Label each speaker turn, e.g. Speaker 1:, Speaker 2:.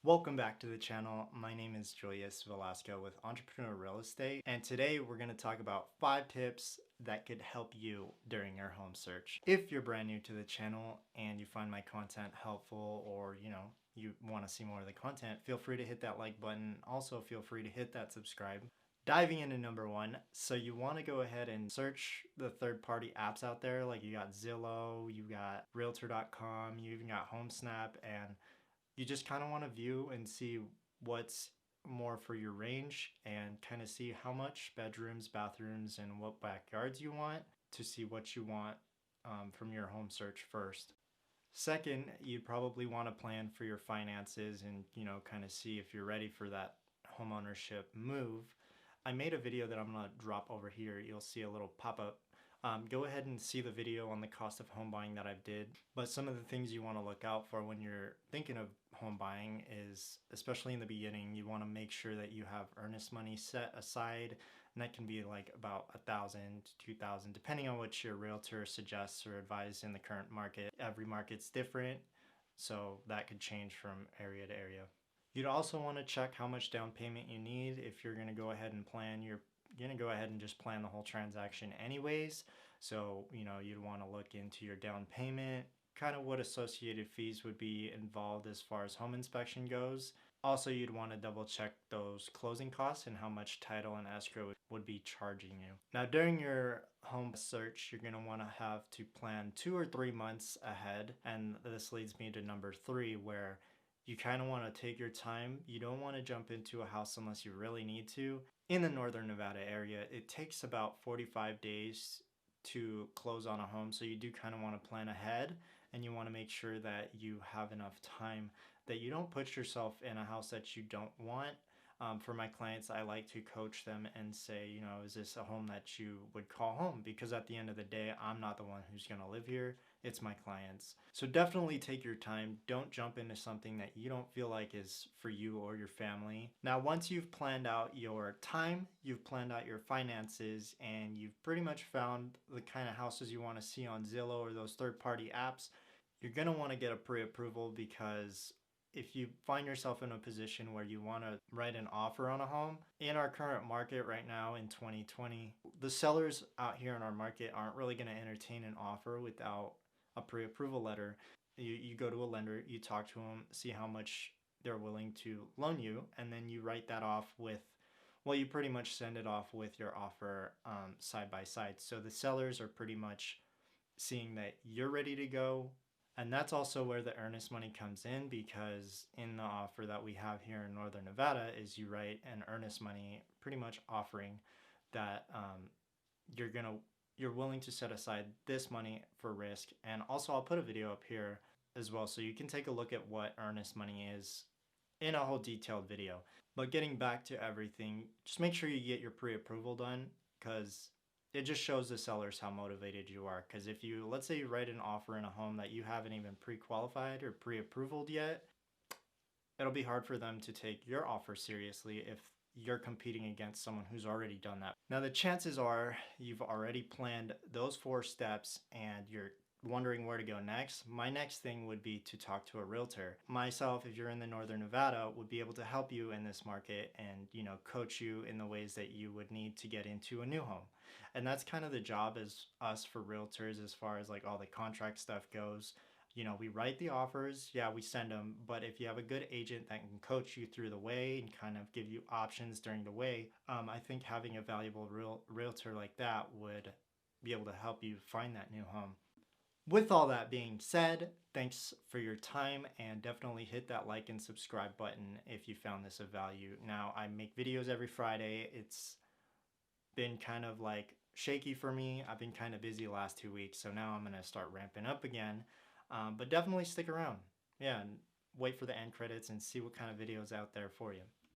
Speaker 1: Welcome back to the channel. My name is Julius-Zacarias with Entrepreneur Real Estate, and today we're going to talk about 5 tips that could help you during your home search. If you're brand new to the channel and you find my content helpful, or you want to see more of the content, feel free to hit that like button. Also feel free to hit that subscribe. Diving into number 1, so you want to go ahead and search the third-party apps out there. Like, you got Zillow, you got realtor.com, you even got HomeSnap, and you just kind of want to view and see what's more for your range and kind of see how much bedrooms, bathrooms, and what backyards you want to see what you want from your home search first. Second, you probably want to plan for your finances and, kind of see if you're ready for that homeownership move. I made a video that I'm going to drop over here. You'll see a little pop-up. Go ahead and see the video on the cost of home buying that I did. But some of the things you want to look out for when you're thinking of home buying is, especially in the beginning, you want to make sure that you have earnest money set aside. And that can be like about $1,000 to $2,000, depending on what your realtor suggests or advises in the current market. Every market's different, so that could change from area to area. You'd also want to check how much down payment you need if you're going to go ahead and just plan the whole transaction anyways. So, you'd want to look into your down payment, kind of what associated fees would be involved as far as home inspection goes. Also, you'd want to double check those closing costs and how much title and escrow would be charging you. Now, during your home search, you're going to want to have to plan 2 or 3 months ahead. And this leads me to number 3, where you kind of want to take your time. You don't want to jump into a house unless you really need to. In the northern Nevada area, it takes about 45 days to close on a home, so you do kind of want to plan ahead, and you want to make sure that you have enough time, that you don't put yourself in a house that you don't want. For my clients, I like to coach them and say, is this a home that you would call home? Because at the end of the day, I'm not the one who's going to live here. It's my clients. So definitely take your time. Don't jump into something that you don't feel like is for you or your family. Now, once you've planned out your time, you've planned out your finances, and you've pretty much found the kind of houses you want to see on Zillow or those third-party apps, you're going to want to get a pre-approval, because if you find yourself in a position where you want to write an offer on a home, in our current market right now in 2020, the sellers out here in our market aren't really going to entertain an offer without a pre-approval letter. You go to a lender, you talk to them, see how much they're willing to loan you, and then you write that off with, well, you pretty much send it off with your offer side by side. So the sellers are pretty much seeing that you're ready to go. And that's also where the earnest money comes in, because in the offer that we have here in Northern Nevada is you write an earnest money pretty much offering that you're willing to set aside this money for risk. And also, I'll put a video up here as well, so you can take a look at what earnest money is in a whole detailed video. But getting back to everything, just make sure you get your pre-approval done, because it just shows the sellers how motivated you are. Because if you, let's say you write an offer in a home that you haven't even pre-qualified or pre-approved yet, it'll be hard for them to take your offer seriously if you're competing against someone who's already done that. Now, the chances are you've already planned those 4 steps and you're wondering where to go next. My next thing would be to talk to a realtor. Myself, if you're in the Northern Nevada, would be able to help you in this market and, coach you in the ways that you would need to get into a new home. And that's kind of the job as us for realtors, as far as like all the contract stuff goes. We write the offers, yeah, we send them, but if you have a good agent that can coach you through the way and kind of give you options during the way, I think having a valuable realtor like that would be able to help you find that new home. With all that being said, thanks for your time, and definitely hit that like and subscribe button if you found this of value. Now, I make videos every Friday. It's been kind of like shaky for me. I've been kind of busy the last 2 weeks, so now I'm going to start ramping up again. But definitely stick around. Yeah, and wait for the end credits and see what kind of videos out there for you.